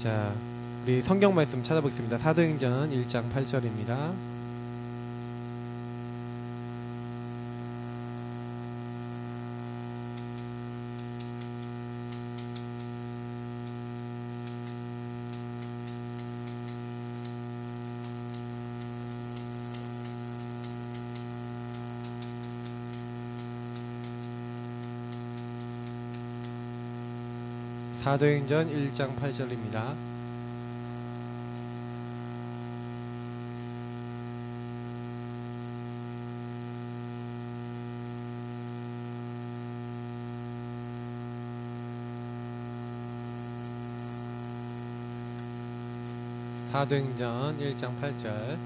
자, 우리 성경 말씀 찾아보겠습니다. 사도행전 1장 8절입니다. 사도행전 1장 8절입니다. 사도행전 1장 8절.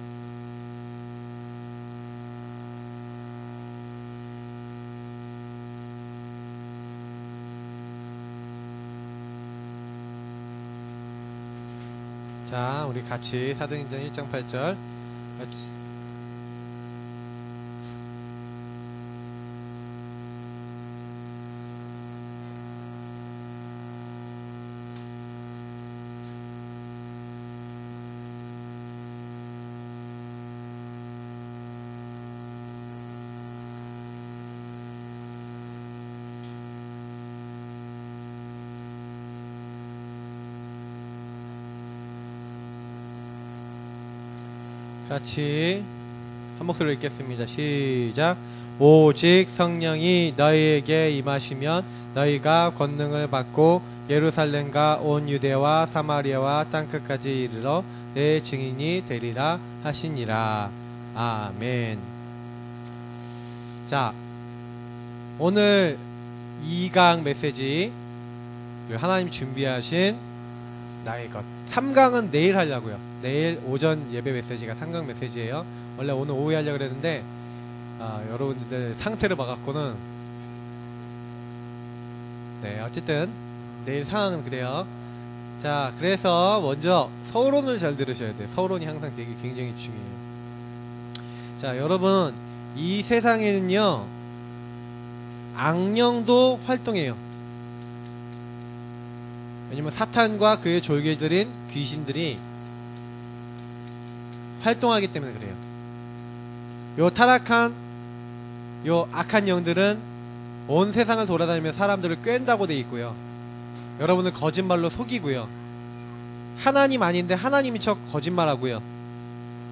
자, 우리 같이 사도행전 1장 8절 같이. 같이 한 목소리로 읽겠습니다. 시작. 오직 성령이 너희에게 임하시면 너희가 권능을 받고 예루살렘과 온 유대와 사마리아와 땅끝까지 이르러 내 증인이 되리라 하시니라. 아멘. 자, 오늘 2강 메시지, 하나님 준비하신 나의 것, 3강은 내일 하려고요. 내일 오전 예배 메시지가 3강 메시지예요. 원래 오늘 오후에 하려고 그랬는데 여러분들 상태를 봐갖고는 네, 어쨌든 내일 상황은 그래요. 자, 그래서 먼저 서론을 잘 들으셔야 돼요. 서론이 항상 되게 굉장히 중요해요. 자, 여러분, 이 세상에는요 악령도 활동해요. 왜냐면 사탄과 그의 졸개들인 귀신들이 활동하기 때문에 그래요. 요 타락한, 요 악한 영들은 온 세상을 돌아다니며 사람들을 꿰는다고 돼 있고요. 여러분을 거짓말로 속이고요. 하나님 아닌데 하나님인 척 거짓말하고요.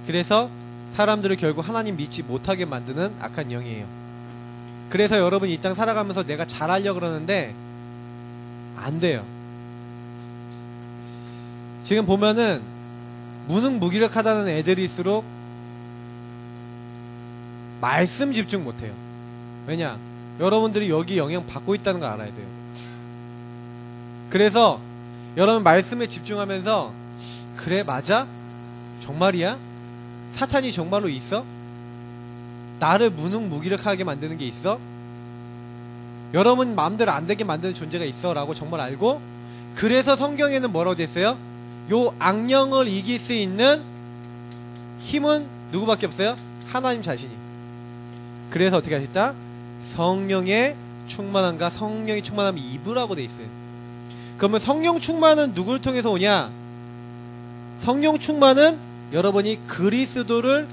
그래서 사람들을 결국 하나님 믿지 못하게 만드는 악한 영이에요. 그래서 여러분이 이 땅 살아가면서 내가 잘하려고 그러는데 안 돼요. 지금 보면은 무능무기력하다는 애들일수록 말씀 집중 못해요. 왜냐? 여러분들이 여기 영향 받고 있다는 걸 알아야 돼요. 그래서 여러분 말씀에 집중하면서 그래, 맞아? 정말이야? 사탄이 정말로 있어? 나를 무능무기력하게 만드는 게 있어? 여러분 마음대로 안 되게 만드는 존재가 있어 라고 정말 알고, 그래서 성경에는 뭐라고 됐어요? 요 악령을 이길 수 있는 힘은 누구밖에 없어요? 하나님 자신이. 그래서 어떻게 하셨다? 성령의 충만함과 성령이 충만함을 입으라고 돼 있어요. 그러면 성령 충만은 누구를 통해서 오냐? 성령 충만은 여러분이 그리스도를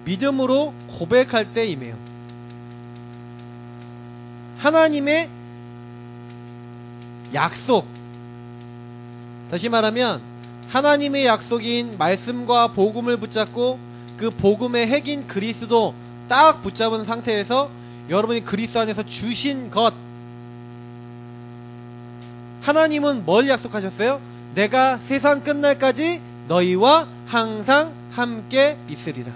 믿음으로 고백할 때 임해요. 하나님의 약속, 다시 말하면 하나님의 약속인 말씀과 복음을 붙잡고 그 복음의 핵인 그리스도 딱 붙잡은 상태에서 여러분이 그리스도 안에서 주신 것, 하나님은 뭘 약속하셨어요? 내가 세상 끝날까지 너희와 항상 함께 있으리라.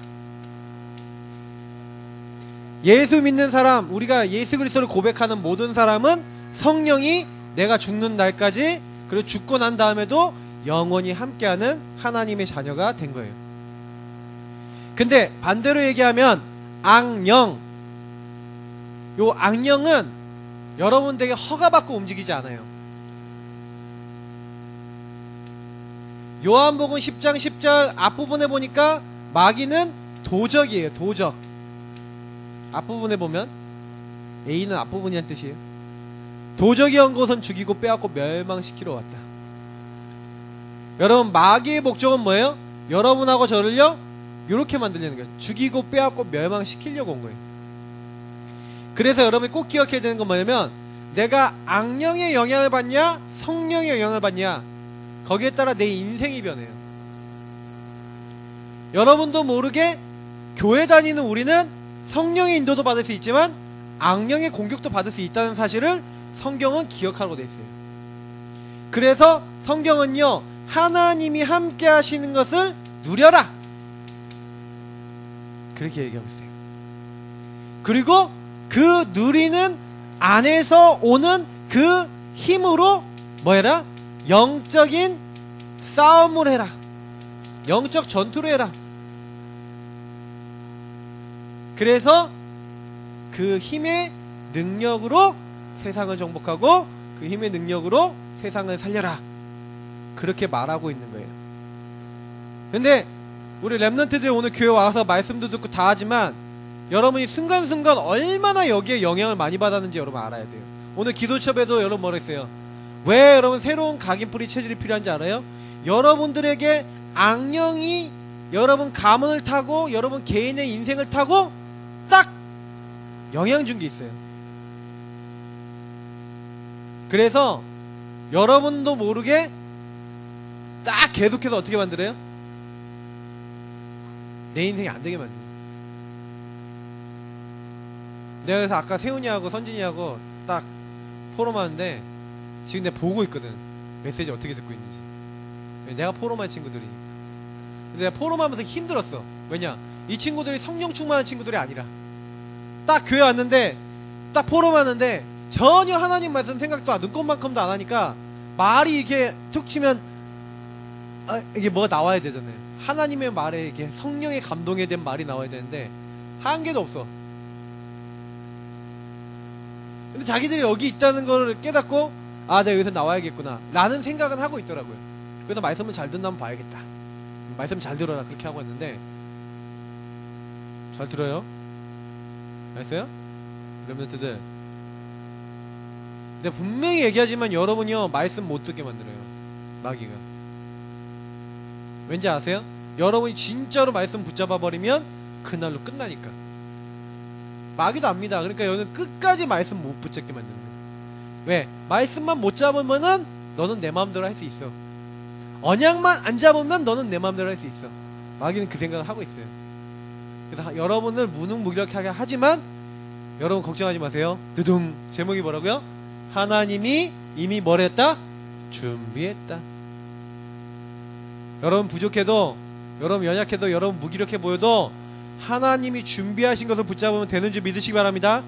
예수 믿는 사람, 우리가 예수 그리스도를 고백하는 모든 사람은 성령이 내가 죽는 날까지, 그리고 죽고 난 다음에도 영원히 함께하는 하나님의 자녀가 된 거예요. 근데 반대로 얘기하면 악령, 요 악령은 여러분 되게 허가받고 움직이지 않아요. 요한복음 10장 10절 앞부분에 보니까 마귀는 도적이에요. 도적. 앞부분에 보면 A는 앞부분이란 뜻이에요. 도적이 온 것은 죽이고 빼앗고 멸망시키러 왔다. 여러분, 마귀의 목적은 뭐예요? 여러분하고 저를요 요렇게 만들려는 거예요. 죽이고 빼앗고 멸망시키려고 온 거예요. 그래서 여러분이 꼭 기억해야 되는 건 뭐냐면, 내가 악령의 영향을 받냐 성령의 영향을 받냐, 거기에 따라 내 인생이 변해요. 여러분도 모르게 교회 다니는 우리는 성령의 인도도 받을 수 있지만 악령의 공격도 받을 수 있다는 사실을 성경은 기억하고 돼 있어요. 그래서 성경은요, 하나님이 함께 하시는 것을 누려라, 그렇게 얘기하고 있어요. 그리고 그 누리는 안에서 오는 그 힘으로 뭐 해라? 영적인 싸움을 해라. 영적 전투를 해라. 그래서 그 힘의 능력으로 세상을 정복하고 그 힘의 능력으로 세상을 살려라, 그렇게 말하고 있는 거예요. 근데 우리 랩런트들이 오늘 교회 와서 말씀도 듣고 다 하지만 여러분이 순간순간 얼마나 여기에 영향을 많이 받았는지 여러분 알아야 돼요. 오늘 기도첩에도 여러분 뭐라 했어요? 왜 여러분 새로운 각인뿌리 체질이 필요한지 알아요? 여러분들에게 악령이 여러분 가문을 타고 여러분 개인의 인생을 타고 딱 영향 준 게 있어요. 그래서 여러분도 모르게 딱 계속해서 어떻게 만들어요? 내 인생이 안 되게 만들어요. 내가 그래서 아까 세훈이하고 선진이하고 딱 포럼하는데 지금 내가 보고 있거든. 메시지 어떻게 듣고 있는지. 내가 포럼한 친구들이니까. 근데 내가 포럼하면서 힘들었어. 왜냐? 이 친구들이 성령 충만한 친구들이 아니라 딱 교회 왔는데 딱 포럼하는데 전혀 하나님 말씀 생각도 안, 눈꽃만큼도 안 하니까 말이 이렇게 툭 치면 이게 뭐가 나와야 되잖아요. 하나님의 말에 이게 성령의 감동에 대한 말이 나와야 되는데 한 개도 없어. 근데 자기들이 여기 있다는 걸 깨닫고 아, 내가 여기서 나와야겠구나 라는 생각은 하고 있더라고요. 그래서 말씀을 잘 듣나 한번 봐야겠다. 말씀 잘 들어라 그렇게 하고 있는데 잘 들어요? 알았어요? 렘넌트들, 내가 분명히 얘기하지만 여러분이요 말씀 못 듣게 만들어요, 마귀가. 왠지 아세요? 여러분이 진짜로 말씀 붙잡아 버리면 그날로 끝나니까. 마귀도 압니다. 그러니까 여러분 끝까지 말씀 못 붙잡게 만드는 거예요. 왜? 말씀만 못 잡으면은 너는 내 마음대로 할 수 있어. 언약만 안 잡으면 너는 내 마음대로 할 수 있어. 마귀는 그 생각을 하고 있어요. 그래서 여러분을 무능무기력하게 하지만 여러분 걱정하지 마세요. 두둥, 제목이 뭐라고요? 하나님이 이미 뭘 했다? 준비했다. 여러분 부족해도, 여러분 연약해도, 여러분 무기력해 보여도 하나님이 준비하신 것을 붙잡으면 되는 줄 믿으시기 바랍니다.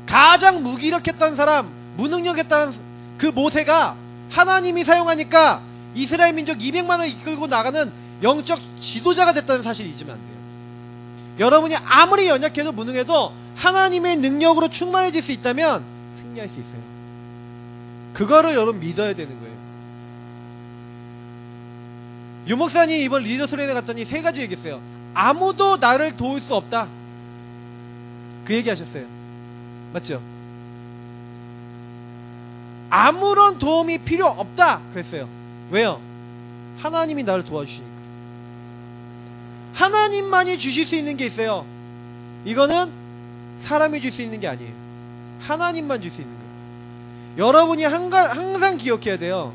가장 무기력했던 사람, 무능력했다는 그 모세가 하나님이 사용하니까 이스라엘 민족 200만을 이끌고 나가는 영적 지도자가 됐다는 사실을 잊으면 안 돼요. 여러분이 아무리 연약해도 무능해도 하나님의 능력으로 충만해질 수 있다면 승리할 수 있어요. 그거를 여러분 믿어야 되는 거예요. 유목사님 이번 리더 수련회 갔더니 3가지 얘기했어요. 아무도 나를 도울 수 없다, 그 얘기 하셨어요. 맞죠? 아무런 도움이 필요 없다 그랬어요. 왜요? 하나님이 나를 도와주시니까. 하나님만이 주실 수 있는 게 있어요. 이거는 사람이 줄 수 있는 게 아니에요. 하나님만 줄 수 있는 거예요. 여러분이 항상 기억해야 돼요.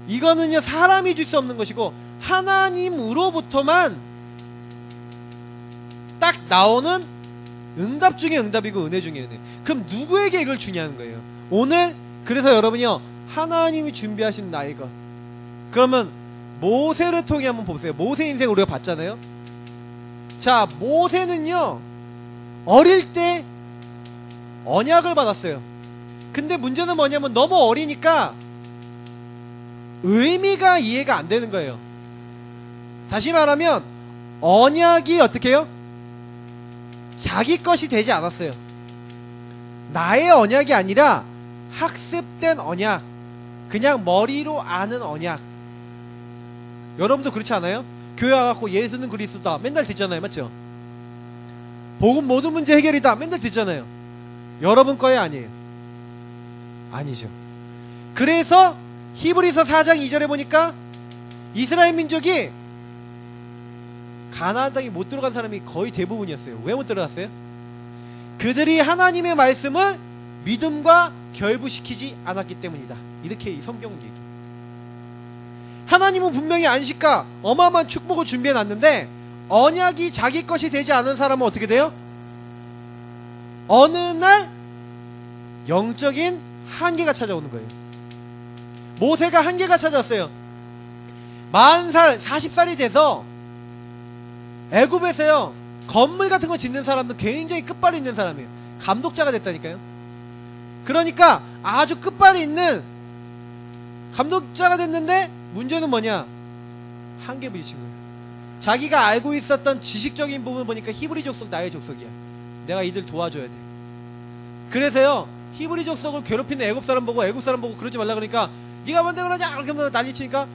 이거는요 사람이 줄 수 없는 것이고 하나님으로부터만 딱 나오는 응답 중에 응답이고 은혜 중에 은혜. 그럼 누구에게 이걸 주냐는 거예요. 오늘 그래서 여러분이요 하나님이 준비하신 나의 것. 그러면 모세를 통해 한번 보세요. 모세 인생 우리가 봤잖아요. 자, 모세는요 어릴 때 언약을 받았어요. 근데 문제는 뭐냐면 너무 어리니까 의미가 이해가 안 되는 거예요. 다시 말하면 언약이 어떻게 해요? 자기 것이 되지 않았어요. 나의 언약이 아니라 학습된 언약, 그냥 머리로 아는 언약. 여러분도 그렇지 않아요? 교회 와갖고 예수는 그리스도다 맨날 듣잖아요. 맞죠? 복음 모든 문제 해결이다 맨날 듣잖아요. 여러분 거에 아니에요. 아니죠. 그래서 히브리서 4장 2절에 보니까 이스라엘 민족이 가나안 땅에 못 들어간 사람이 거의 대부분이었어요. 왜 못 들어갔어요? 그들이 하나님의 말씀을 믿음과 결부시키지 않았기 때문이다. 이렇게 이 성경은 얘기해요. 하나님은 분명히 안식과 어마어마한 축복을 준비해놨는데 언약이 자기 것이 되지 않은 사람은 어떻게 돼요? 어느 날 영적인 한계가 찾아오는 거예요. 모세가 한계가 찾아왔어요. 40살, 40살이 돼서 애굽에서요 건물 같은 거 짓는 사람도 굉장히 끝발이 있는 사람이에요. 감독자가 됐다니까요. 그러니까 아주 끝발이 있는 감독자가 됐는데 문제는 뭐냐? 한계 부딪힌 거예요. 자기가 알고 있었던 지식적인 부분 보니까 히브리 족속 나의 족속이야. 내가 이들 도와줘야 돼. 그래서요 히브리 족속을 괴롭히는 애굽 사람 보고 그러지 말라 그러니까 네가 뭔데 그러냐 이렇게 하면 난리치니까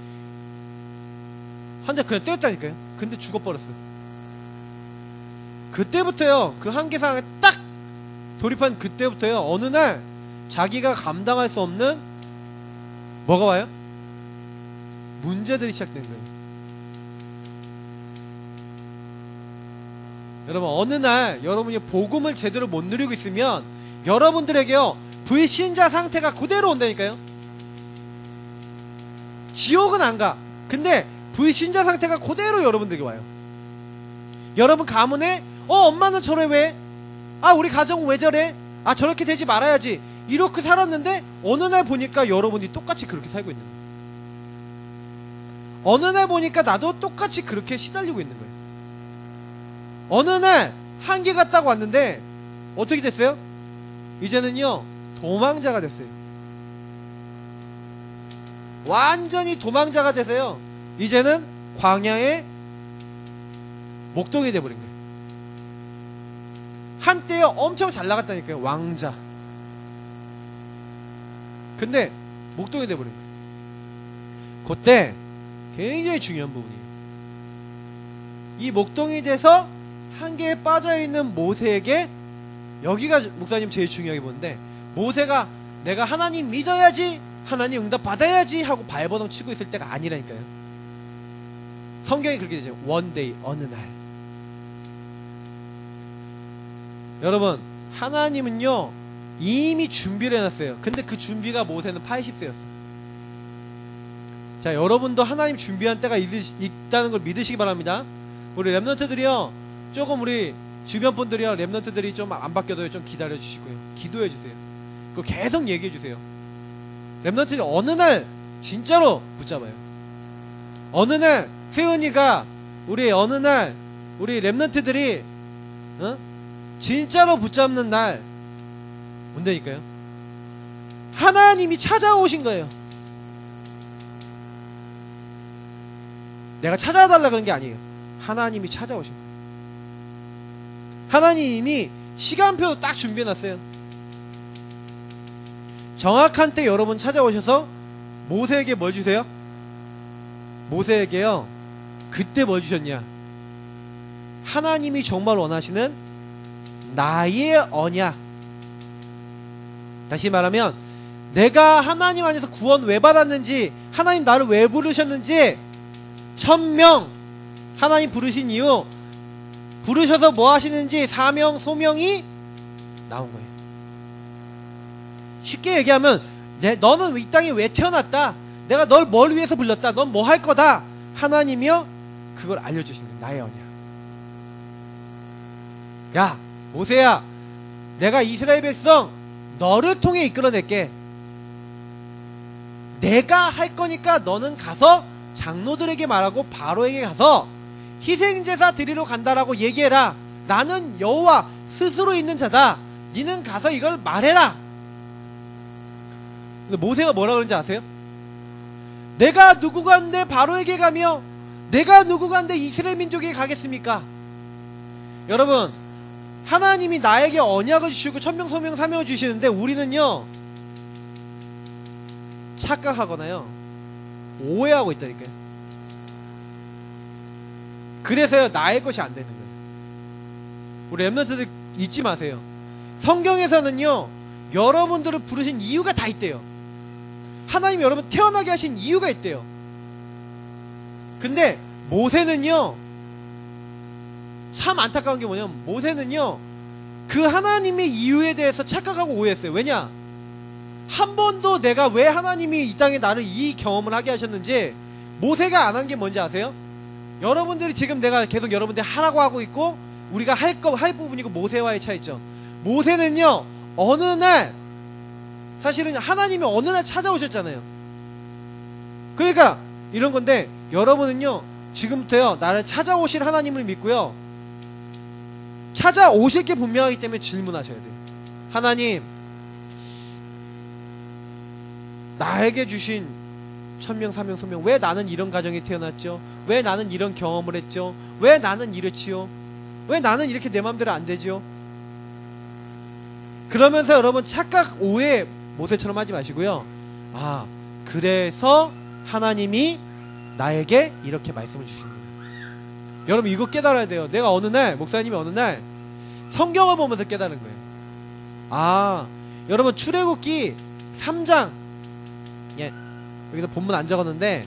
한 대 그냥 때렸다니까요. 근데 죽어버렸어. 그때부터요 그 한계 상황에 딱 돌입한 그때부터요 어느 날 자기가 감당할 수 없는 뭐가 와요? 문제들이 시작된 거예요. 여러분 어느 날 여러분이 복음을 제대로 못 누리고 있으면 여러분들에게요 불신자 상태가 그대로 온다니까요. 지옥은 안 가. 근데 불신자 상태가 그대로 여러분들에게 와요. 여러분 가문에 엄마는 저래 왜? 우리 가정은 왜 저래? 저렇게 되지 말아야지. 이렇게 살았는데 어느 날 보니까 여러분이 똑같이 그렇게 살고 있는 거예요. 어느 날 보니까 나도 똑같이 그렇게 시달리고 있는 거예요. 어느 날 한계가 딱 왔는데 어떻게 됐어요? 이제는요 도망자가 됐어요. 완전히 도망자가 돼서요 이제는 광야의 목동이 돼버린 거예요. 한때에 엄청 잘 나갔다니까요. 왕자. 근데 목동이 돼버린 거예요. 그때 굉장히 중요한 부분이에요. 이 목동이 돼서 한계에 빠져있는 모세에게 여기가 목사님 제일 중요하게 보는데 모세가 내가 하나님 믿어야지 하나님 응답 받아야지 하고 발버둥 치고 있을 때가 아니라니까요. 성경이 그렇게 되죠. one day 어느 날. 여러분 하나님은요 이미 준비를 해놨어요. 근데 그 준비가 모세는 80세였어. 자 여러분도 하나님 준비한 때가 있다는 걸 믿으시기 바랍니다. 우리 랩런트들이요 조금 우리 주변 분들이요 랩런트들이 좀 안 바뀌어도 좀 기다려 주시고요 기도해 주세요. 그거 계속 얘기해 주세요. 랩런트들이 어느 날 진짜로 붙잡아요. 어느 날 세훈이가 어느 날 우리 랩런트들이 진짜로 붙잡는 날 온다니까요. 하나님이 찾아오신 거예요. 내가 찾아달라 그런 게 아니에요. 하나님이 찾아오신 거예요. 하나님이 시간표 딱 준비해놨어요. 정확한 때 여러분 찾아오셔서 모세에게 뭘 주세요? 모세에게요 그때 뭘 주셨냐? 하나님이 정말 원하시는 나의 언약. 다시 말하면 내가 하나님 안에서 구원 왜 받았는지 하나님 나를 왜 부르셨는지 1000명 하나님 부르신 이유 부르셔서 뭐 하시는지 사명 소명이 나온 거예요. 쉽게 얘기하면 너는 이 땅에 왜 태어났다, 내가 널 뭘 위해서 불렀다, 넌 뭐 할 거다, 하나님이요 그걸 알려주시는 거예요. 나의 언약. 야 모세야 내가 이스라엘 백성 너를 통해 이끌어낼게. 내가 할 거니까 너는 가서 장로들에게 말하고 바로에게 가서 희생제사 드리러 간다라고 얘기해라. 나는 여호와 스스로 있는 자다. 니는 가서 이걸 말해라. 근데 모세가 뭐라 그런지 아세요? 내가 누구간데 바로에게 가며 내가 누구간데 이스라엘 민족에게 가겠습니까? 여러분 하나님이 나에게 언약을 주시고 천명 소명 사명을 주시는데 우리는요 착각하거나요 오해하고 있다니까요. 그래서요 나의 것이 안 되는 거예요. 우리 랩런트들 잊지 마세요. 성경에서는요 여러분들을 부르신 이유가 다 있대요. 하나님이 여러분 태어나게 하신 이유가 있대요. 근데 모세는요, 참 안타까운 게 뭐냐면 모세는요 그 하나님의 이유에 대해서 착각하고 오해했어요. 왜냐? 한 번도 내가 왜 하나님이 이 땅에 나를 이 경험을 하게 하셨는지 모세가 안 한 게 뭔지 아세요? 여러분들이 지금 내가 계속 여러분들 하라고 하고 있고 우리가 할 부분이고 모세와의 차이점. 모세는요 어느 날, 사실은 하나님이 어느 날 찾아오셨잖아요. 그러니까 이런 건데, 여러분은요 지금부터요 나를 찾아오실 하나님을 믿고요, 찾아오실 게 분명하기 때문에 질문하셔야 돼요. 하나님, 나에게 주신 천명, 사명, 소명, 왜 나는 이런 가정에 태어났죠? 왜 나는 이런 경험을 했죠? 왜 나는 이렇지요? 왜 나는 이렇게 내 맘대로 안 되죠? 그러면서 여러분 착각, 오해, 모세처럼 하지 마시고요. 아, 그래서 하나님이 나에게 이렇게 말씀을 주십니다. 여러분 이거 깨달아야 돼요. 내가 어느 날, 목사님이 어느 날 성경을 보면서 깨달은 거예요. 아, 여러분 출애굽기 3장, 예, 여기서 본문 안 적었는데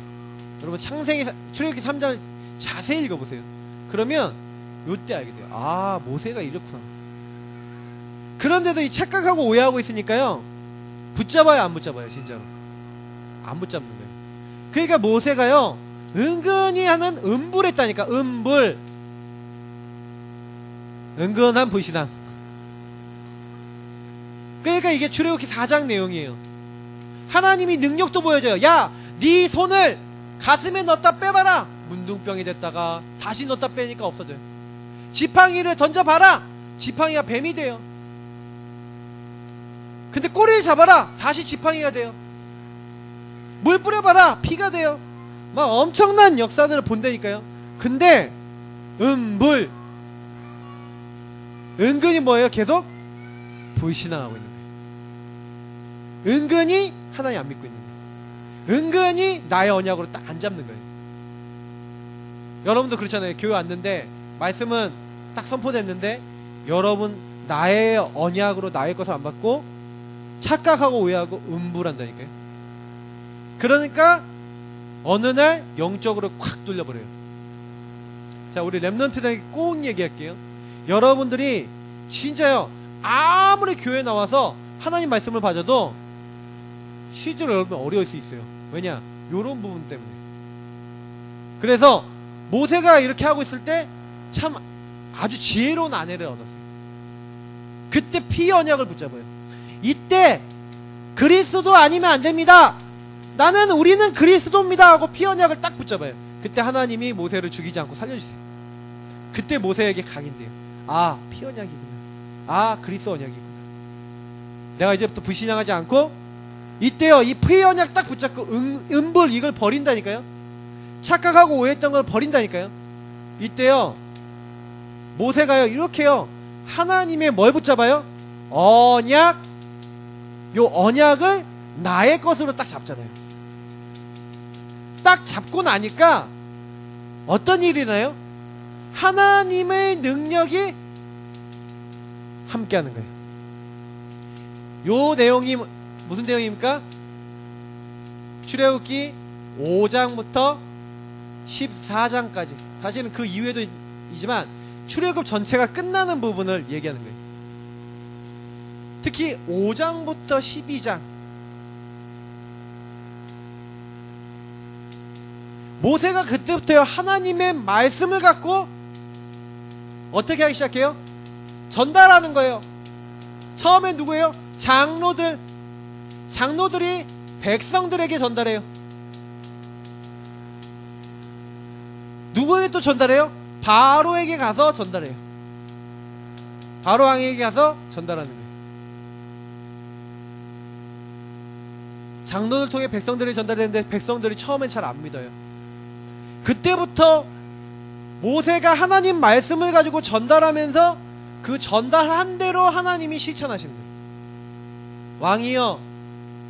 여러분 출애굽기 3장 자세히 읽어보세요. 그러면 요때 알게 돼요. 아, 모세가 이렇구나. 그런데도 이 착각하고 오해하고 있으니까요, 붙잡아요 안 붙잡아요? 진짜로 안 붙잡는 거예요. 그러니까 모세가요 은근히 하는 음불했다니까. 음불, 은근한 불신앙. 그러니까 이게 출애굽기 4장 내용이에요. 하나님이 능력도 보여줘요. 야, 네 손을 가슴에 넣었다 빼봐라. 문둥병이 됐다가 다시 넣었다 빼니까 없어져요. 지팡이를 던져봐라. 지팡이가 뱀이 돼요. 근데 꼬리를 잡아라. 다시 지팡이가 돼요. 물 뿌려봐라. 피가 돼요. 막 엄청난 역사들을 본다니까요. 근데 음불, 은근히 뭐예요? 계속 불신앙하고 있는 거예요. 은근히 하나님 안 믿고 있는 거예요. 은근히 나의 언약으로 딱 안 잡는 거예요. 여러분도 그렇잖아요. 교회 왔는데 말씀은 딱 선포됐는데 여러분 나의 언약으로 나의 것을 안 받고 착각하고 오해하고 음불한다니까요. 그러니까 어느 날 영적으로 콱 돌려버려요. 자, 우리 랩넌트들에게 꼭 얘기할게요. 여러분들이 진짜요, 아무리 교회 나와서 하나님 말씀을 받아도 실제로 여러분 어려울 수 있어요. 왜냐? 요런 부분 때문에. 그래서 모세가 이렇게 하고 있을 때 참 아주 지혜로운 아내를 얻었어요. 그때 피 언약을 붙잡아요. 이때 그리스도 아니면 안 됩니다. 우리는 그리스도입니다 하고 피 언약을 딱 붙잡아요. 그때 하나님이 모세를 죽이지 않고 살려주세요. 그때 모세에게 각인돼요. 아, 피 언약이구나. 아, 그리스도 언약이구나. 내가 이제부터 불신앙하지 않고, 이때요 이 피 언약 딱 붙잡고 음불 이걸 버린다니까요. 착각하고 오해했던 걸 버린다니까요. 이때요 모세가요 이렇게요 하나님의 뭘 붙잡아요? 언약. 요 언약을 나의 것으로 딱 잡잖아요. 딱 잡고 나니까 어떤 일이 나요? 하나님의 능력이 함께하는 거예요. 요 내용이 무슨 내용입니까? 출애굽기 5장부터 14장까지. 사실은 그 이후에도 있지만 출애굽 전체가 끝나는 부분을 얘기하는 거예요. 특히 5장부터 12장. 모세가 그때부터 하나님의 말씀을 갖고 어떻게 하기 시작해요? 전달하는 거예요. 처음엔 누구예요? 장로들이 백성들에게 전달해요. 누구에게 또 전달해요? 바로에게 가서 전달해요. 바로 왕에게 가서 전달하는 거예요. 장로들 통해 백성들이 전달되는데 백성들이 처음엔 잘 안 믿어요. 그때부터 모세가 하나님 말씀을 가지고 전달하면서 그 전달한 대로 하나님이 실천하시는 거예요. 왕이요,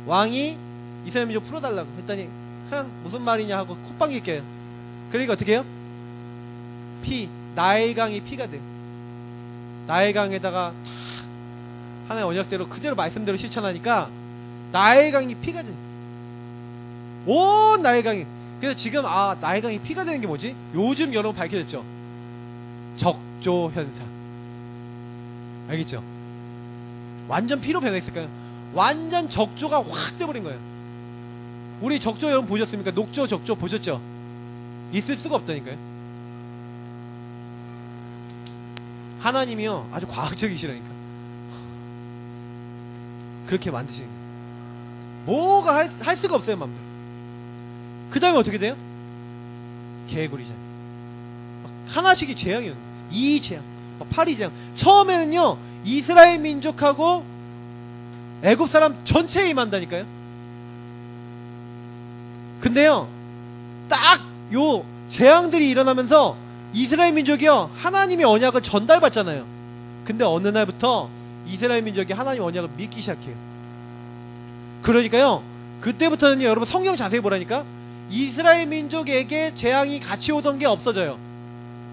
왕이 이스라엘 민족 풀어달라고 했더니 그냥 무슨 말이냐 하고 콧방귀 껴요. 그러니까 어떻게 해요? 나의 강이 피가 돼요. 나의 강에다가 하나의 언약대로 그대로 말씀대로 실천하니까 나의 강이 피가 돼요. 온 나일강이. 그래서 지금 나일강이 피가 되는 게 뭐지? 요즘 여러분 밝혀졌죠. 적조 현상. 알겠죠? 완전 피로 변했을까요? 완전 적조가 확 돼버린 거예요. 우리 적조 여러분 보셨습니까? 녹조, 적조 보셨죠? 있을 수가 없다니까요. 하나님이요 아주 과학적이시라니까. 그렇게 만드시는 거예요. 뭐가 할 수가 없어요, 맘대로. 그 다음에 어떻게 돼요? 개구리잖아요. 하나씩이 재앙이에요. 이 재앙, 8이 재앙. 처음에는요 이스라엘 민족하고 애굽 사람 전체에 임한다니까요. 근데요 딱 요 재앙들이 일어나면서 이스라엘 민족이요 하나님의 언약을 전달받잖아요. 근데 어느 날부터 이스라엘 민족이 하나님의 언약을 믿기 시작해요. 그러니까요 그때부터는 여러분 성경 자세히 보라니까 이스라엘 민족에게 재앙이 같이 오던 게 없어져요.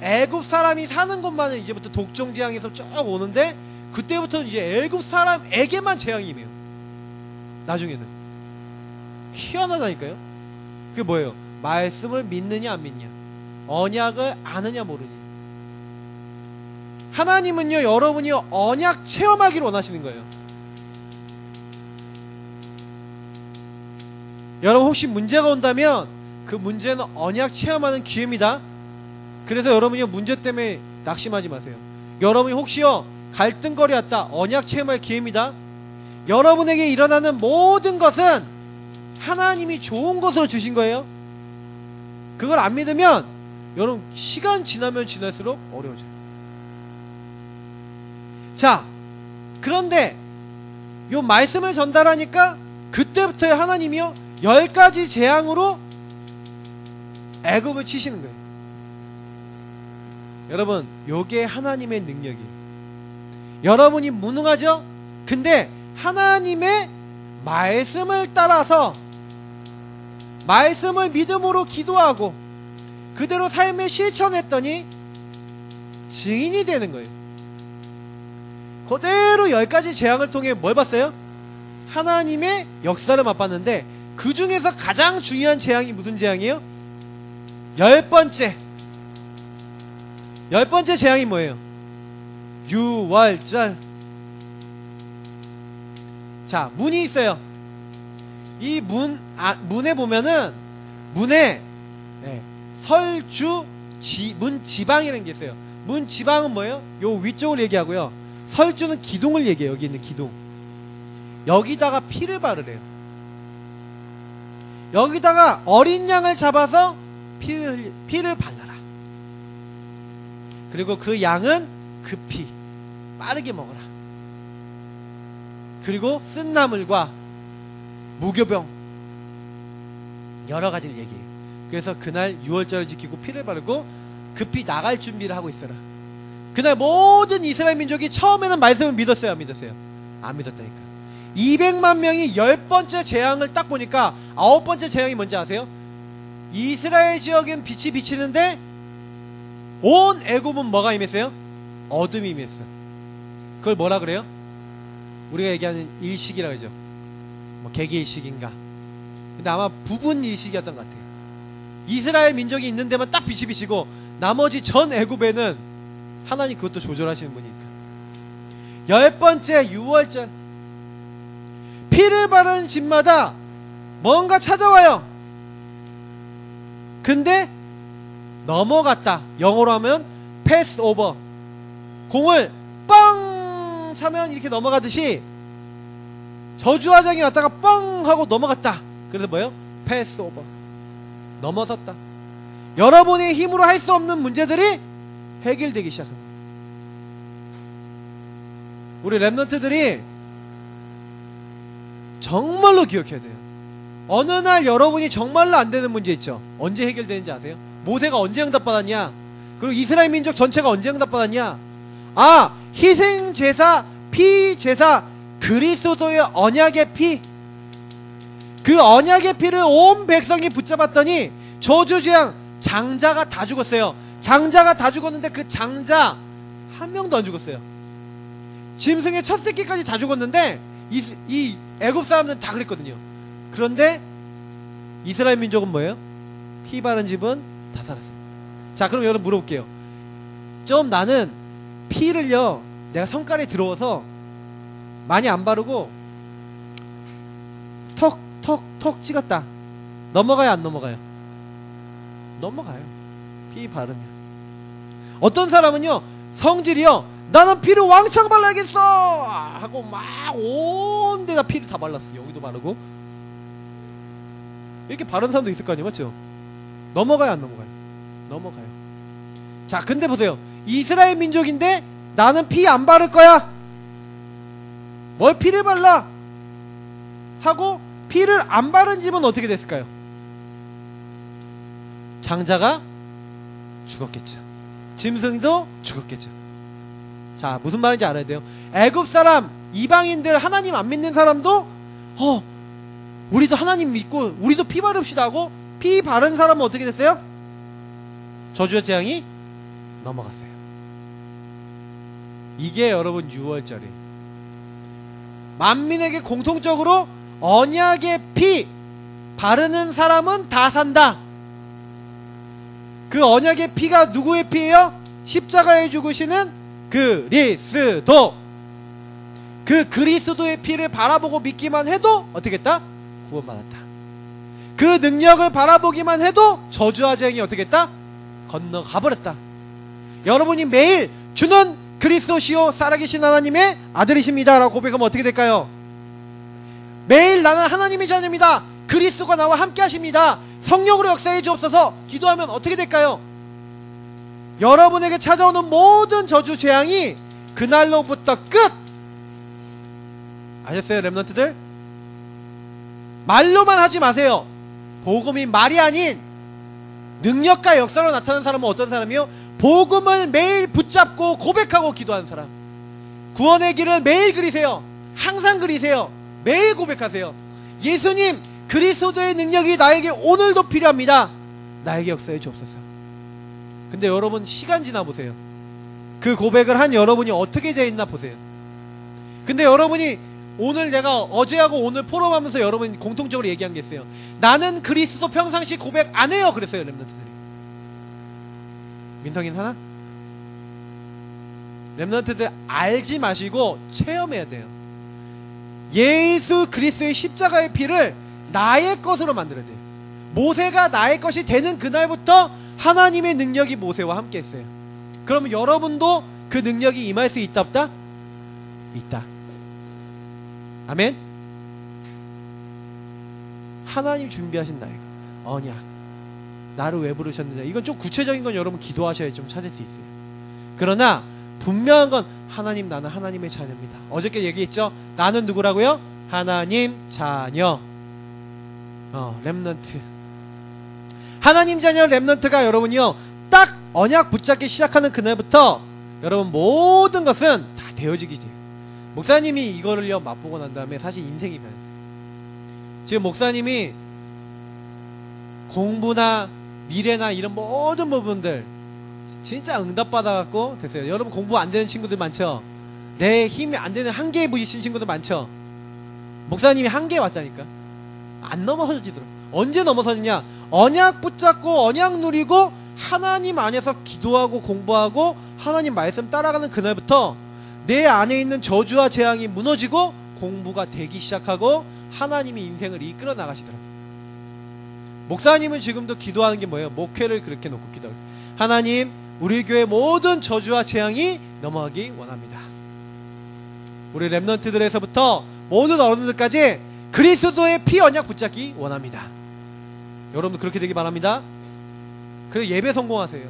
애굽 사람이 사는 곳만은 이제부터 독종 재앙에서 쭉 오는데 그때부터는 이제 애굽 사람에게만 재앙이 임해요. 나중에는. 희한하다니까요. 그게 뭐예요? 말씀을 믿느냐 안 믿냐, 언약을 아느냐 모르냐. 하나님은요 여러분이 언약 체험하기를 원하시는 거예요. 여러분 혹시 문제가 온다면 그 문제는 언약 체험하는 기회입니다. 그래서 여러분이 문제 때문에 낙심하지 마세요. 여러분이 혹시요 갈등거리 왔다, 언약 체험할 기회입니다. 여러분에게 일어나는 모든 것은 하나님이 좋은 것으로 주신 거예요. 그걸 안 믿으면 여러분 시간 지나면 지날수록 어려워져요. 자, 그런데 요 말씀을 전달하니까 그때부터 하나님이요 10가지 재앙으로 애굽을 치시는 거예요. 여러분 요게 하나님의 능력이에요. 여러분이 무능하죠? 근데 하나님의 말씀을 따라서 말씀을 믿음으로 기도하고 그대로 삶에 실천했더니 증인이 되는 거예요. 그대로 10가지 재앙을 통해 뭘 봤어요? 하나님의 역사를 맛봤는데 그 중에서 가장 중요한 재앙이 무슨 재앙이에요? 10번째 재앙이 뭐예요? 유월절. 자, 문이 있어요. 이 문에 보면은 문에 문 지방이라는 게 있어요. 문 지방은 뭐예요? 요 위쪽을 얘기하고요. 설주는 기둥을 얘기해요. 여기 있는 기둥. 여기다가 피를 바르래요. 여기다가 어린 양을 잡아서 피를 발라라. 그리고 그 양은 급히 빠르게 먹어라. 그리고 쓴 나물과 무교병 여러 가지를 얘기해요. 그래서 그날 유월절을 지키고 피를 바르고 급히 나갈 준비를 하고 있어라. 그날 모든 이스라엘 민족이 처음에는 말씀을 믿었어요, 안 믿었어요? 안 믿었다니까. 200만 명이 10번째 재앙을 딱 보니까 9번째 재앙이 뭔지 아세요? 이스라엘 지역엔 빛이 비치는데 온 애굽은 뭐가 임했어요? 어둠이 임했어. 그걸 뭐라 그래요? 우리가 얘기하는 일식이라고 하죠. 뭐 개개일식인가. 근데 아마 부분 일식이었던 것 같아요. 이스라엘 민족이 있는 데만 딱 빛이 비치고 나머지 전 애굽에는 하나님 그것도 조절하시는 분이니까. 10번째 유월절 피를 바른 집마다 뭔가 찾아와요. 근데 넘어갔다. 영어로 하면 패스 오버. 공을 뻥 차면 이렇게 넘어가듯이 저주화장이 왔다가 뻥 하고 넘어갔다. 그래서 뭐예요? 패스 오버. 넘어섰다. 여러분의 힘으로 할 수 없는 문제들이 해결되기 시작합니다. 우리 랩런트들이 정말로 기억해야 돼요. 어느 날 여러분이 정말로 안 되는 문제 있죠. 언제 해결되는지 아세요? 모세가 언제 응답받았냐? 그리고 이스라엘 민족 전체가 언제 응답받았냐? 아, 희생제사, 피제사, 그리스도의 언약의 피. 그 언약의 피를 온 백성이 붙잡았더니 저주재앙 장자가 다 죽었어요. 장자가 다 죽었는데 그 장자 한 명도 안 죽었어요. 짐승의 첫 새끼까지 다 죽었는데 이 애굽 사람들은 다 그랬거든요. 그런데 이스라엘 민족은 뭐예요? 피 바른 집은 다 살았어. 자, 그럼 여러분 물어볼게요. 좀 나는 피를요, 내가 성깔에 들어와서 많이 안 바르고 턱 찍었다. 넘어가요, 안 넘어가요? 넘어가요. 피 바르면. 어떤 사람은요, 성질이요, 나는 피를 왕창 발라야겠어 하고 막 온 데다 피를 다 발랐어. 여기도 바르고. 이렇게 바른 사람도 있을 거 아니에요, 맞죠? 넘어가요, 안 넘어가요? 넘어가요. 자, 근데 보세요. 이스라엘 민족인데 나는 피 안 바를 거야. 뭘 피를 발라? 하고 피를 안 바른 집은 어떻게 됐을까요? 장자가 죽었겠죠. 짐승도 죽었겠죠. 자, 무슨 말인지 알아야 돼요. 애굽 사람, 이방인들, 하나님 안 믿는 사람도 우리도 하나님 믿고 우리도 피 바릅시다 하고 피 바른 사람은 어떻게 됐어요? 저주의 재앙이 넘어갔어요. 이게 여러분 6월절이에요. 만민에게 공통적으로 언약의 피 바르는 사람은 다 산다. 그 언약의 피가 누구의 피예요? 십자가에 죽으시는 그리스도. 그 그리스도의 피를 바라보고 믿기만 해도 어떻게 했다? 구원받았다. 그 능력을 바라보기만 해도 저주와 재앙이 어떻게 했다? 건너가 버렸다. 여러분이 매일 주는 그리스도시요 살아계신 하나님의 아들이십니다 라고 고백하면 어떻게 될까요? 매일 나는 하나님의 자녀입니다. 그리스도가 나와 함께 하십니다. 성령으로 역사해 주옵소서 기도하면 어떻게 될까요? 여러분에게 찾아오는 모든 저주 재앙이 그날로부터 끝! 아셨어요, 렘넌트들? 말로만 하지 마세요. 복음이 말이 아닌 능력과 역사로 나타나는 사람은 어떤 사람이요? 복음을 매일 붙잡고 고백하고 기도하는 사람. 구원의 길을 매일 그리세요. 항상 그리세요. 매일 고백하세요. 예수님, 그리스도의 능력이 나에게 오늘도 필요합니다. 나에게 역사해 주옵소서. 근데 여러분 시간 지나 보세요. 그 고백을 한 여러분이 어떻게 되어 있나 보세요. 근데 여러분이 오늘 내가 어제하고 오늘 포럼하면서 여러분이 공통적으로 얘기한 게 있어요. 나는 그리스도 평상시 고백 안 해요 그랬어요, 렘넌트들이. 민성인 하나? 렘넌트들 알지 마시고 체험해야 돼요. 예수 그리스도의 십자가의 피를 나의 것으로 만들어야 돼요. 모세가 나의 것이 되는 그날부터 하나님의 능력이 모세와 함께 했어요. 그러면 여러분도 그 능력이 임할 수 있다 없다? 있다. 아멘. 하나님 준비하신 나이가 언약, 나를 왜 부르셨느냐, 이건 좀 구체적인 건 여러분 기도하셔야 좀 찾을 수 있어요. 그러나 분명한 건 하나님, 나는 하나님의 자녀입니다. 어저께 얘기했죠. 나는 누구라고요? 하나님 자녀. 렘넌트. 하나님 자녀 렘넌트가 여러분이요 딱 언약 붙잡기 시작하는 그날부터 여러분 모든 것은 다 되어지게 돼요. 목사님이 이거를요 맛보고 난 다음에 사실 인생이 변했어요. 지금 목사님이 공부나 미래나 이런 모든 부분들 진짜 응답받아갖고 됐어요. 여러분 공부 안 되는 친구들 많죠? 내 힘이 안 되는 한계에 부딪힌 친구들 많죠? 목사님이 한계에 왔다니까. 안 넘어서지더라고. 언제 넘어서느냐? 언약 붙잡고 언약 누리고 하나님 안에서 기도하고 공부하고 하나님 말씀 따라가는 그날부터 내 안에 있는 저주와 재앙이 무너지고 공부가 되기 시작하고 하나님이 인생을 이끌어 나가시더라고요. 목사님은 지금도 기도하는 게 뭐예요? 목회를 그렇게 놓고 기도하고 있어요. 하나님, 우리 교회 모든 저주와 재앙이 넘어가기 원합니다. 우리 렘넌트들에서부터 모든 어른들까지 그리스도의 피 언약 붙잡기 원합니다. 여러분도 그렇게 되기 바랍니다. 그래서 예배 성공하세요.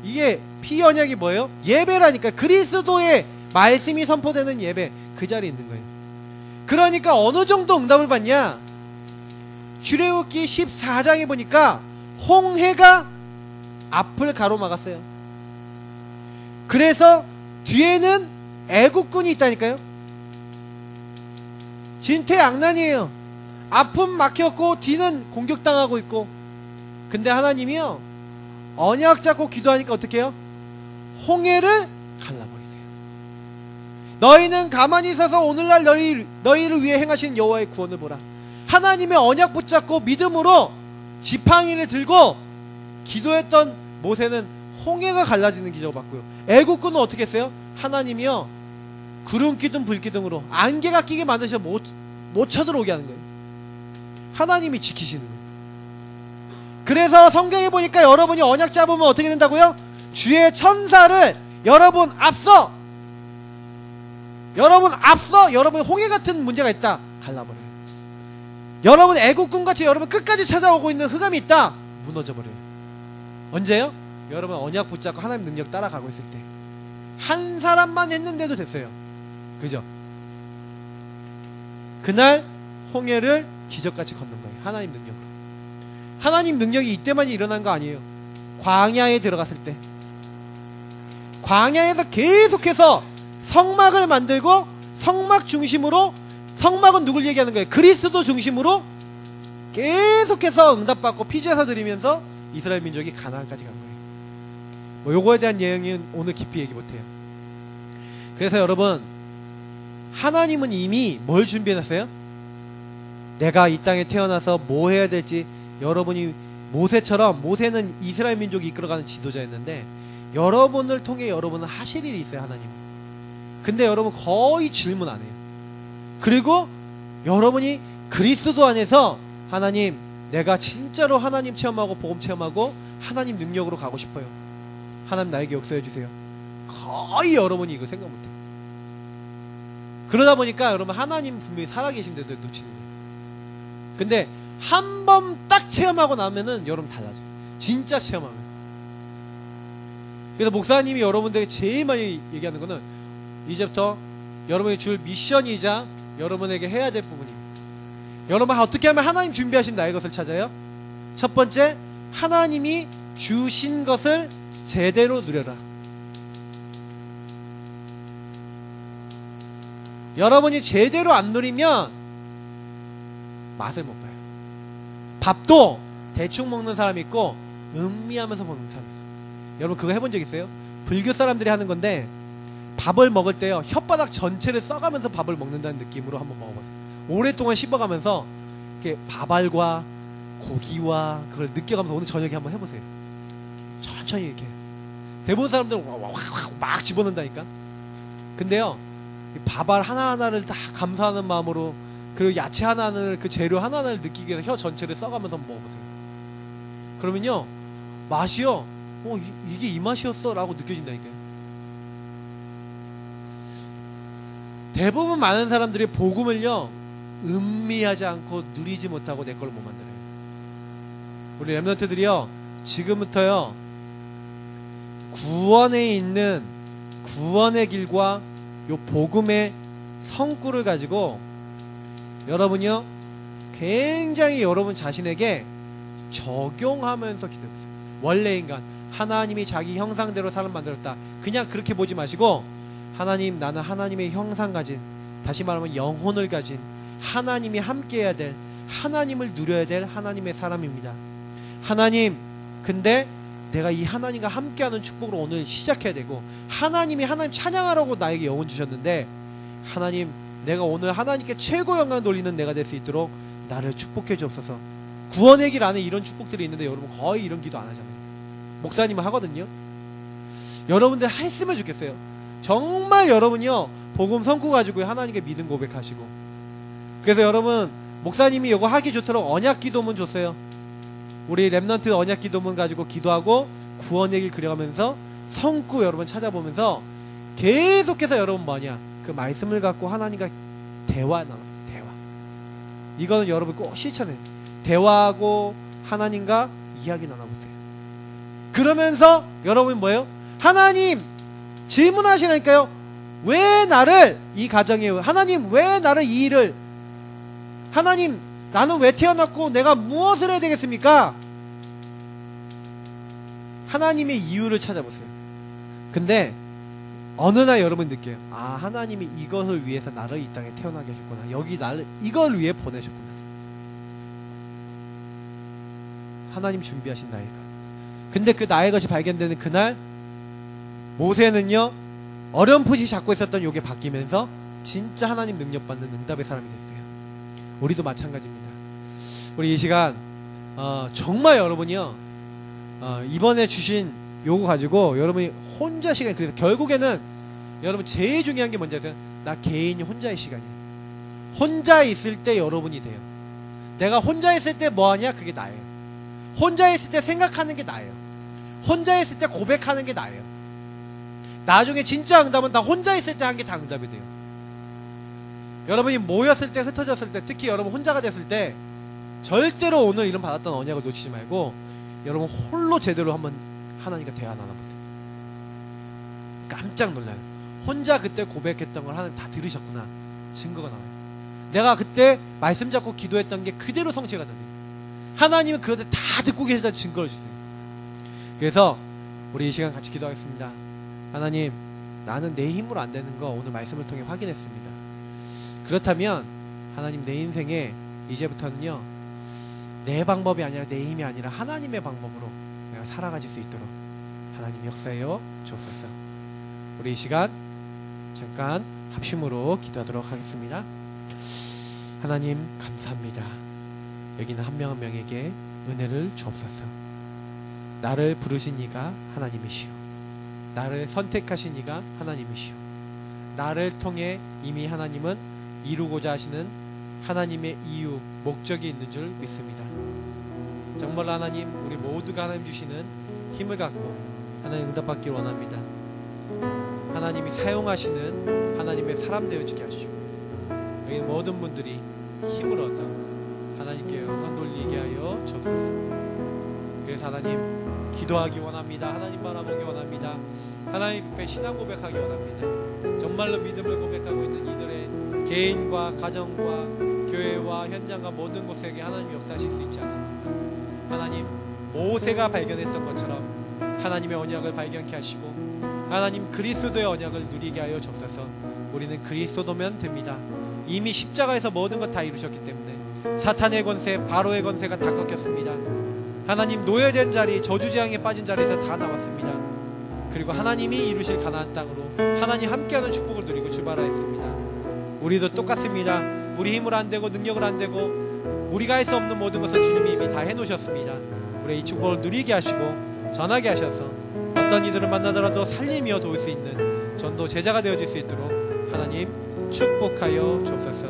이게 피 언약이 뭐예요? 예배라니까. 그리스도의 말씀이 선포되는 예배, 그 자리에 있는 거예요. 그러니까 어느 정도 응답을 받냐? 출애굽기 14장에 보니까 홍해가 앞을 가로막았어요. 그래서 뒤에는 애국군이 있다니까요. 진퇴양난이에요. 앞은 막혔고 뒤는 공격당하고 있고. 근데 하나님이요 언약 잡고 기도하니까 어떻게 해요? 홍해를 갈라버리세요. 너희는 가만히 있어서 오늘날 너희를 위해 행하신 여호와의 구원을 보라. 하나님의 언약 붙잡고 믿음으로 지팡이를 들고 기도했던 모세는 홍해가 갈라지는 기적을 봤고요. 애국군은 어떻게 했어요? 하나님이요 구름 기둥 불 기둥으로 안개가 끼게 만드셔 못 쳐들어오게 하는 거예요. 하나님이 지키시는 거예요. 그래서 성경에 보니까 여러분이 언약 잡으면 어떻게 된다고요? 주의 천사를 여러분 앞서 여러분 홍해 같은 문제가 있다 갈라버려요. 여러분 애국군같이 여러분 끝까지 찾아오고 있는 흑암이 있다 무너져버려요. 언제요? 여러분 언약 붙잡고 하나님 능력 따라가고 있을 때 한 사람만 했는데도 됐어요. 그죠? 그날 홍해를 기적같이 걷는 거예요. 하나님 능력으로. 하나님 능력이 이때만 일어난 거 아니에요. 광야에 들어갔을 때 광야에서 계속해서 성막을 만들고 성막 중심으로 성막은 누굴 얘기하는 거예요? 그리스도 중심으로 계속해서 응답받고 피제사 드리면서 이스라엘 민족이 가나안까지 간 거예요. 뭐 요거에 대한 내용은 오늘 깊이 얘기 못해요. 그래서 여러분 하나님은 이미 뭘 준비해놨어요? 내가 이 땅에 태어나서 뭐 해야 될지 여러분이 모세처럼 모세는 이스라엘 민족이 이끌어가는 지도자였는데 여러분을 통해 여러분은 하실 일이 있어요. 하나님은. 근데 여러분 거의 질문 안 해요. 그리고 여러분이 그리스도 안에서 하나님 내가 진짜로 하나님 체험하고 복음 체험하고 하나님 능력으로 가고 싶어요. 하나님 나에게 역사해 주세요. 거의 여러분이 이거 생각 못해요. 그러다 보니까 여러분 하나님 분명히 살아계신데도 놓치는 거예요. 근데 한 번 딱 체험하고 나면은 여러분 달라져요. 진짜 체험하면. 그래서 목사님이 여러분들에게 제일 많이 얘기하는 거는 이제부터 여러분이 줄 미션이자 여러분에게 해야 될 부분입니다. 여러분 어떻게 하면 하나님 준비하신 나의 것을 찾아요? 첫 번째, 하나님이 주신 것을 제대로 누려라. 여러분이 제대로 안 누리면 맛을 못 봐요. 밥도 대충 먹는 사람이 있고 음미하면서 먹는 사람이 있어요. 여러분 그거 해본 적 있어요? 불교 사람들이 하는 건데 밥을 먹을 때요 혓바닥 전체를 써가면서 밥을 먹는다는 느낌으로 한번 먹어보세요. 오랫동안 씹어가면서 이렇게 밥알과 고기와 그걸 느껴가면서 오늘 저녁에 한번 해보세요. 천천히 이렇게. 대부분 사람들은 막 집어넣는다니까. 근데요 밥알 하나하나를 다 감사하는 마음으로 그리고 야채 하나하나를 그 재료 하나하나를 느끼기 위해서 혀 전체를 써가면서 먹어보세요. 그러면요 맛이요 이게 이 맛이었어 라고 느껴진다니까요. 대부분 많은 사람들이 복음을요 음미하지 않고 누리지 못하고 내 걸로 못 만들어요. 우리 렘넌트들이요 지금부터요 구원에 있는 구원의 길과 요 복음의 성구를 가지고 여러분이요 굉장히 여러분 자신에게 적용하면서 기도해보세요. 원래 인간 하나님이 자기 형상대로 사람 만들었다. 그냥 그렇게 보지 마시고 하나님 나는 하나님의 형상 가진 다시 말하면 영혼을 가진 하나님이 함께해야 될 하나님을 누려야 될 하나님의 사람입니다. 하나님 근데 내가 이 하나님과 함께하는 축복으로 오늘 시작해야 되고 하나님이 하나님 찬양하라고 나에게 영혼 주셨는데 하나님 내가 오늘 하나님께 최고 영광 돌리는 내가 될 수 있도록 나를 축복해 주옵소서. 구원의 길 안에 이런 축복들이 있는데 여러분 거의 이런 기도 안 하잖아요. 목사님은 하거든요. 여러분들 했으면 좋겠어요. 정말 여러분이요 복음 성구 가지고 하나님께 믿음 고백하시고 그래서 여러분 목사님이 이거 하기 좋도록 언약 기도문 줬어요. 우리 렘넌트 언약 기도문 가지고 기도하고 구원의 길 그려가면서 성구 여러분 찾아보면서 계속해서 여러분 뭐냐 그 말씀을 갖고 하나님과 대화 나눠보세요. 대화. 이거는 여러분 꼭 실천해요. 대화하고 하나님과 이야기 나눠보세요. 그러면서 여러분 뭐예요? 하나님 질문하시라니까요. 왜 나를 이 가정에 하나님 왜 나를 이 일을 하나님 나는 왜 태어났고 내가 무엇을 해야 되겠습니까? 하나님의 이유를 찾아보세요. 근데 어느 날 여러분 느껴요. 아 하나님이 이것을 위해서 나를 이 땅에 태어나게 하셨구나. 여기 나를 이걸 위해 보내셨구나. 하나님 준비하신 나이가. 근데 그 나의 것이 발견되는 그날 모세는요 어렴풋이 잡고 있었던 요게 바뀌면서 진짜 하나님 능력받는 응답의 사람이 됐어요. 우리도 마찬가지입니다. 우리 이 시간 정말 여러분이요 이번에 주신 요거 가지고 여러분이 혼자 시간, 그래서 결국에는 여러분 제일 중요한 게 뭔지 아세요? 나 개인이 혼자의 시간이에요. 혼자 있을 때 여러분이 돼요. 내가 혼자 있을 때 뭐하냐? 그게 나예요. 혼자 있을 때 생각하는 게 나예요. 혼자 있을 때 고백하는 게 나예요. 나중에 진짜 응답은 다 혼자 있을 때 한 게 다 응답이 돼요. 여러분이 모였을 때, 흩어졌을 때, 특히 여러분 혼자가 됐을 때 절대로 오늘 이름 받았던 언약을 놓치지 말고 여러분 홀로 제대로 한번 하나님과 대화 나눠보세요. 깜짝 놀라요. 혼자 그때 고백했던 걸 하나님 다 들으셨구나. 증거가 나와요. 내가 그때 말씀 잡고 기도했던 게 그대로 성취가 되네요. 하나님은 그것을 다 듣고 계시다는 증거를 주세요. 그래서 우리 이 시간 같이 기도하겠습니다. 하나님, 나는 내 힘으로 안 되는 거 오늘 말씀을 통해 확인했습니다. 그렇다면 하나님, 내 인생에 이제부터는요 내 방법이 아니라 내 힘이 아니라 하나님의 방법으로 내가 살아가질 수 있도록 하나님 역사하여 주옵소서. 우리 이 시간 잠깐 합심으로 기도하도록 하겠습니다. 하나님 감사합니다. 여기는 한 명 한 명에게 은혜를 주옵소서. 나를 부르신 이가 하나님이시오. 나를 선택하신 이가 하나님이시오. 나를 통해 이미 하나님은 이루고자 하시는 하나님의 이유, 목적이 있는 줄 믿습니다. 정말 하나님, 우리 모두가 하나님 주시는 힘을 갖고 하나님 응답받기를 원합니다. 하나님이 사용하시는 하나님의 사람 되어지게 하시고 여기 모든 분들이 힘을 얻어 하나님께 영광 돌리게 하여 주옵소서. 그래서 하나님 기도하기 원합니다. 하나님 바라보기 원합니다. 하나님 앞에 신앙 고백하기 원합니다. 정말로 믿음을 고백하고 있는 이들의 개인과 가정과 교회와 현장과 모든 곳에게 하나님 역사하실 수 있지 않습니까? 하나님, 모세가 발견했던 것처럼 하나님의 언약을 발견케 하시고 하나님 그리스도의 언약을 누리게 하여 주옵소서. 우리는 그리스도면 됩니다. 이미 십자가에서 모든 것 다 이루셨기 때문에 사탄의 권세, 바로의 권세가 다 꺾였습니다. 하나님, 노예된 자리, 저주재앙에 빠진 자리에서 다 나왔습니다. 그리고 하나님이 이루실 가나안 땅으로 하나님 함께하는 축복을 누리고 출발하였습니다. 우리도 똑같습니다. 우리 힘으로 안 되고 능력으로 안 되고 우리가 할 수 없는 모든 것을 주님이 이미 다 해놓으셨습니다. 우리 이 축복을 누리게 하시고 전하게 하셔서 어떤 이들을 만나더라도 살리며 도울 수 있는 전도 제자가 되어질 수 있도록 하나님 축복하여 주옵소서.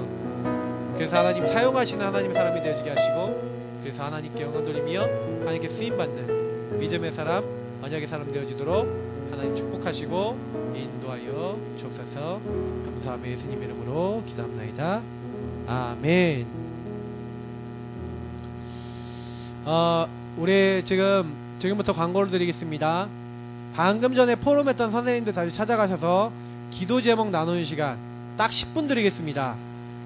그래서 하나님 사용하시는 하나님의 사람이 되어지게 하시고 그래서 하나님께 영광 돌리며 하나님께 쓰임받는 믿음의 사람, 언약의 사람 되어지도록 하나님 축복하시고 인도하여 주옵소서. 감사하며 예수님 이름으로 기도합나이다. 아멘. 우리 지금부터 광고를 드리겠습니다. 방금 전에 포럼했던 선생님들 다시 찾아가셔서 기도 제목 나누는 시간 딱 10분 드리겠습니다.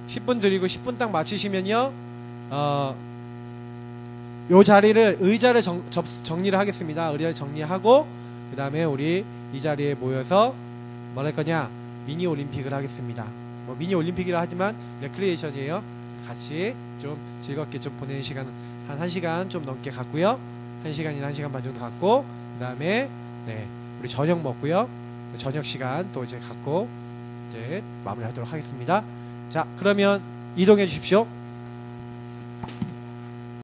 10분 드리고 10분 딱 마치시면요 요 자리를 의자를 정리를 하겠습니다. 의자를 정리하고 그 다음에 우리 이 자리에 모여서 뭘 할 거냐, 미니 올림픽을 하겠습니다. 뭐 미니 올림픽이라 하지만 레크리에이션이에요. 같이 좀 즐겁게 좀 보내는 시간은 한 1시간 좀 넘게 갖고요. 1시간이나 1시간 반 정도 갖고 그 다음에 우리 저녁 먹고요. 저녁 시간 또 이제 갖고 이제 마무리하도록 하겠습니다. 자, 그러면 이동해 주십시오.